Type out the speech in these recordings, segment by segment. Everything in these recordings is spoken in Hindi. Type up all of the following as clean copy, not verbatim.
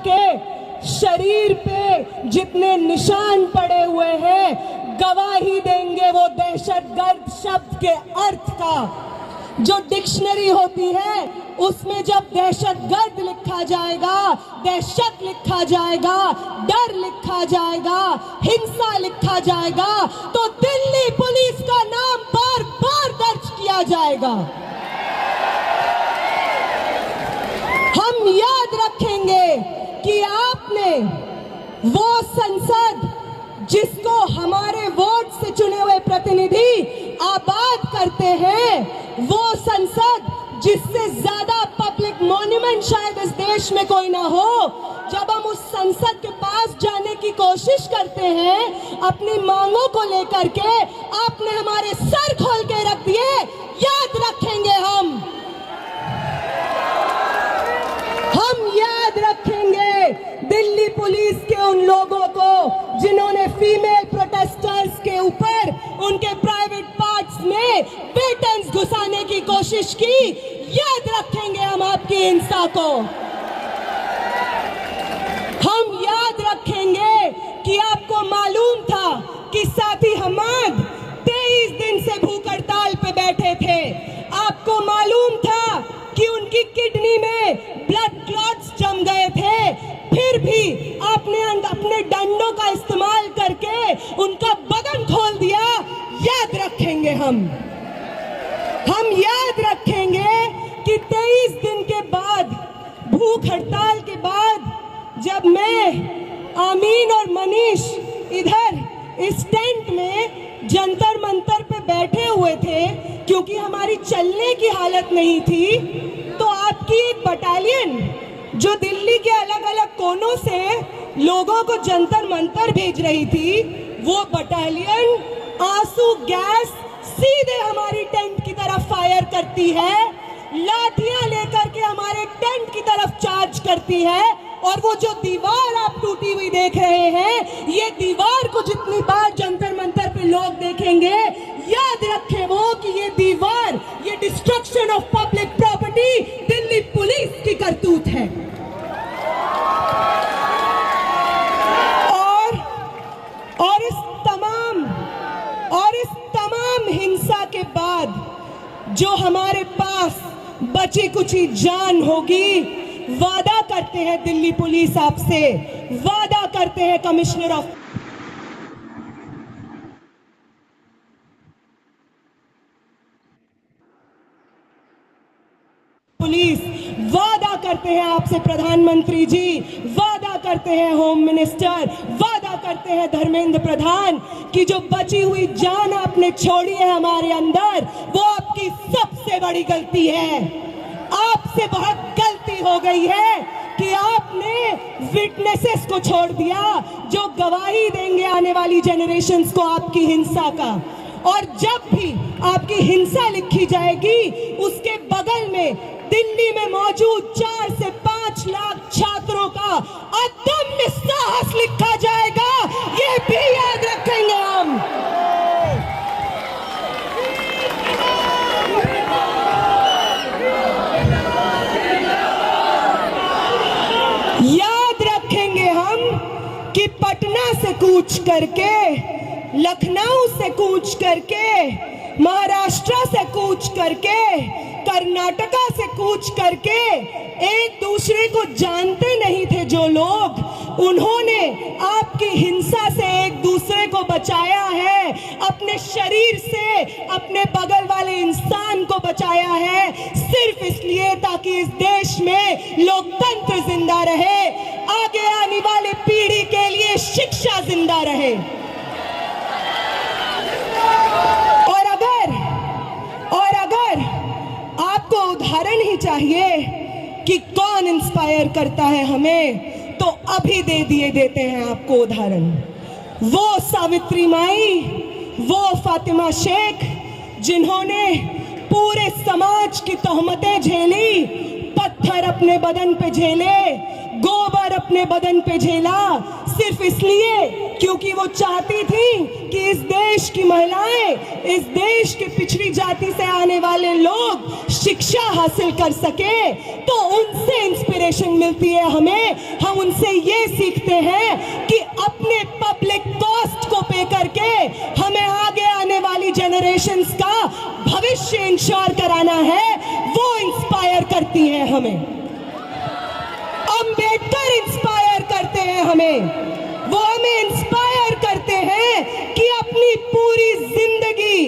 के शरीर पे जितने निशान पड़े हुए हैं गवाही देंगे वो दहशतगर्द शब्द के अर्थ का। जो डिक्शनरी होती है उसमें जब दहशतगर्द लिखा जाएगा, दहशत लिखा जाएगा, डर लिखा जाएगा, हिंसा लिखा जाएगा, तो दिल्ली पुलिस का नाम बार बार दर्ज किया जाएगा। हम याद रखेंगे कि आपने वो संसद जिसको हमारे वोट से चुने हुए प्रतिनिधि आबाद करते हैं, वो संसद जिससे ज्यादा पब्लिक मॉन्यूमेंट शायद इस देश में कोई ना हो, जब हम उस संसद के पास जाने की कोशिश करते हैं अपनी मांगों को लेकर के, आपने हमारे सर खोल के रख दिए। याद रखेंगे हम याद रखेंगे दिल्ली पुलिस के उन लोगों को जिन्होंने फीमेल प्रोटेस्टर्स के ऊपर उनके प्राइवेट पार्ट्स में पेटेंट्स घुसाने की कोशिश की। याद रखेंगे हम आपकी हिंसा को। हम याद रखेंगे कि आपको मालूम था कि साथी हमाद 23 दिन से भूख हड़ताल पे बैठे थे। आपको मालूम था कि उनकी किडनी में ब्लड क्लॉट्स जम गए थे, फिर भी आपने अपने डंडों का इस्तेमाल करके उनका बदन खोल दिया। याद रखेंगे हम याद रखेंगे कि 23 दिन के बाद, भूख हड़ताल के बाद, जब मैं, आमीन और मनीष इधर इस टेंट में जंतर मंतर पे बैठे हुए थे क्योंकि हमारी चलने की हालत नहीं थी, तो आपकी एक बटालियन जो दिल्ली के अलग अलग कोनों से लोगों को जंतर मंतर भेज रही थी, वो बटालियन आंसू गैस सीधे हमारी टेंट की तरफ फायर करती है, लाठियां लेकर के हमारे टेंट की तरफ चार्ज करती है। और वो जो दीवार आप टूटी हुई देख रहे हैं, ये दीवार को जितनी बार जंतर मंतर पे लोग देखेंगे, याद रखें वो कि ये दीवार, ये destruction of public property Delhi police की करतूत है। और इस तमाम हिंसा के बाद जो हमारे पास बची कुची जान होगी, वादा करते हैं दिल्ली पुलिस आपसे, वादा करते हैं कमिश्नर ऑफ पुलिस, वादा करते हैं आपसे प्रधानमंत्री जी, वादा करते हैं होम मिनिस्टर, वादा करते हैं धर्मेंद्र प्रधान कि जो बची हुई जान आपने छोड़ी है हमारे अंदर, वो आपकी सबसे बड़ी गलती है। आपसे बहुत गलती हो गई है कि आपने विटनेसेस को छोड़ दिया जो गवाही देंगे आने वाली जनरेशंस को आपकी हिंसा का। और जब भी आपकी हिंसा लिखी जाएगी, उसके बगल में दिल्ली में मौजूद 4 से 5 लाख छात्रों का अदम्य साहस लिखा जाएगा। ये भी याद रखेंगे हम। याद रखेंगे हम कि पटना से कूच करके, लखनऊ से कूच करके, महाराष्ट्र से कूच करके, कर्नाटका से कूच करके एक दूसरे को जानते नहीं थे जो लोग, उन्होंने आपकी हिंसा से एक दूसरे को बचाया है, अपने शरीर से अपने बगल वाले इंसान को बचाया है, सिर्फ इसलिए ताकि इस देश में लोकतंत्र जिंदा रहे, आगे आने वाले पीढ़ी के लिए शिक्षा जिंदा रहे। और अगर आपको उदाहरण ही चाहिए कि कौन इंस्पायर करता है हमें, तो अभी देते हैं आपको उदाहरण। वो सावित्री माई, वो फातिमा शेख जिन्होंने पूरे समाज की तोहमतें झेली, पत्थर अपने बदन पे झेले, गोबर अपने बदन पे झेला, सिर्फ इसलिए क्योंकि वो चाहती थी कि इस देश की महिलाएं, इस देश के पिछड़ी जाति से आने वाले लोग शिक्षा हासिल कर सके। तो उनसे इंस्पिरेशन मिलती है हमें, हम उनसे से ये सीखते हैं कि अपने पब्लिक कॉस्ट को पे करके हमें आगे आने वाली जनरेशन्स का भविष्य इंश्योर कराना है, वो इंस्पायर करती हैं हमें। अंबेडकर इंस्पायर करते हैं हमें, वो हमें इंस्पायर करते हैं कि अपनी पूरी जिंदगी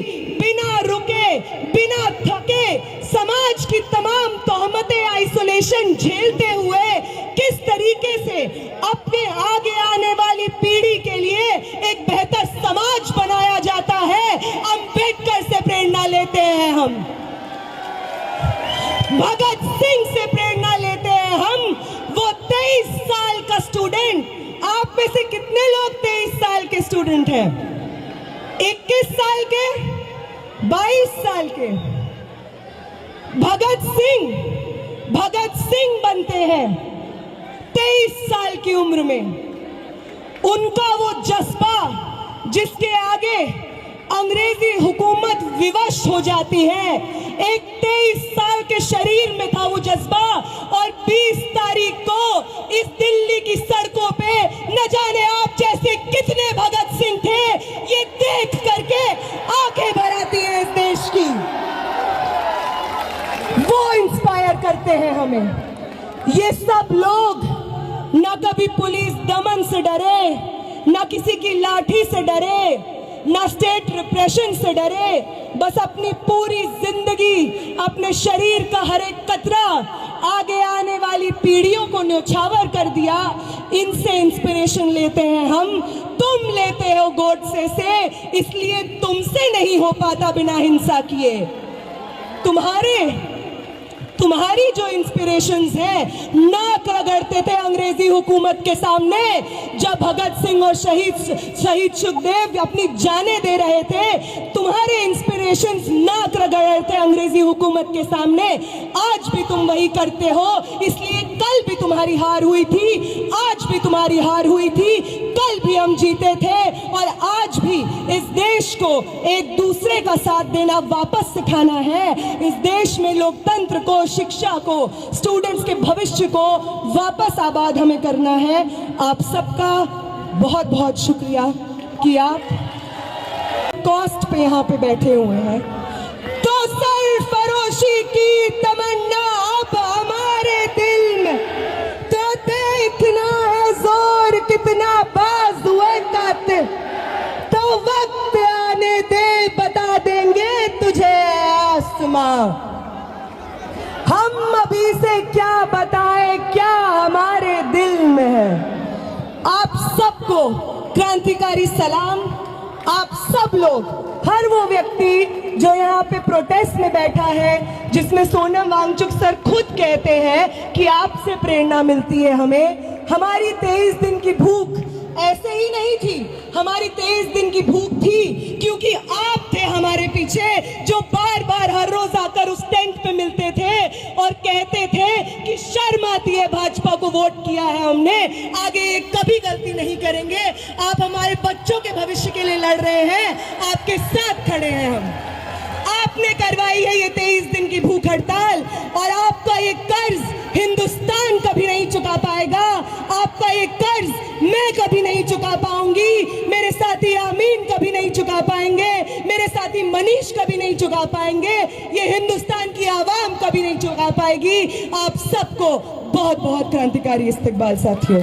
बिना रुके, बिना थके, समाज की तमाम तोहमतें, आइसोलेशन झेलते हुए किस तरीके से अपने आगे आने वाली पीढ़ी के लिए एक बेहतर समाज बनाया जाता है, अंबेडकर से प्रेरणा लेते हैं हम, भगत सिंह से प्रेरणा लेते हैं हम। वो 23 साल का स्टूडेंट, आप में से कितने लोग 23 साल के स्टूडेंट हैं? 21 साल के, 22 साल के? भगत सिंह बनते हैं 23 साल की उम्र में। उनका वो जज्बा जिसके आगे अंग्रेजी हुकूमत विवश हो जाती है, एक 23 साल के शरीर में था वो जज्बा, और 20 तारीख को इस दिल्ली की सड़कों पे न जाने आप जैसे कितने भगत सिंह थे, ये देख करके आंखें भर आती है इस देश की। वो इंस्पायर करते हैं हमें। ये सब लोग न कभी पुलिस दमन से डरे, न किसी की लाठी से डरे, ना स्टेट रिप्रेशन से डरे, बस अपनी पूरी जिंदगी, अपने शरीर का हर एक कतरा आगे आने वाली पीढ़ियों को न्योछावर कर दिया। इनसे इंस्पिरेशन लेते हैं हम। तुम लेते हो गोडसे से, इसलिए तुमसे नहीं हो पाता बिना हिंसा किए। तुम्हारी जो इंस्पिरेशंस है, नाक रगड़ते थे अंग्रेजी हुकूमत के सामने जब भगत सिंह और शहीद सुखदेव अपनी जानें दे रहे थे। तुम्हारे इंस्पिरेशंस नाक रगड़ते थे अंग्रेजी हुकूमत के सामने। आज भी तुम वही करते हो, इसलिए कल भी तुम्हारी हार हुई थी, आज भी तुम्हारी हार हुई थी, कल भी हम जीते थे, और आज भी इस देश को एक दूसरे का साथ देना वापस सिखाना है। इस देश में लोकतंत्र को, शिक्षा को, स्टूडेंट्स के भविष्य को वापस आबाद हमें करना है। आप सबका बहुत बहुत शुक्रिया कि आप कॉस्ट पे यहाँ पे बैठे हुए हैं। तो सरफरोशी की तमन्ना अब हमारे दिल में, तो देखना है जोर कितना बाज हुए कातिल, तो वक्त आने दे बता देंगे तुझे आसमां। हम अभी से क्या बताएं, क्या हमारे दिल में है। आप सबको क्रांतिकारी सलाम। आप सब लोग, हर वो व्यक्ति जो यहाँ पे प्रोटेस्ट में बैठा है, जिसमें सोनम वांगचुक सर खुद कहते हैं कि आपसे प्रेरणा मिलती है हमें। हमारी 23 दिन की भूख ऐसे ही नहीं थी, हमारी 23 दिन की भूख थी क्योंकि आप थे हमारे पीछे, जो बार बार हर रोज आकर उस टेंट पे मिलते थे और कहते थे कि शर्म आती है भाजपा को वोट किया है हमने, आगे कभी गलती नहीं करेंगे। आप हमारे बच्चों के भविष्य के लिए लड़ रहे हैं, आपके साथ खड़े हैं हम। आपने करवाई है ये 23 दिन की भूख हड़ताल, और आपका ये कर्ज हिंदुस्तान कभी नहीं चुका पाएगा। आपका ये कर्ज मैं कभी नहीं चुका पाऊंगी, मेरे साथी आमीन कभी नहीं चुका पाएंगे, मेरे साथी मनीष कभी नहीं चुका पाएंगे, ये हिंदुस्तान की आवाम कभी नहीं चुका पाएगी। आप सबको बहुत बहुत क्रांतिकारी इस्तकबाल साथियों।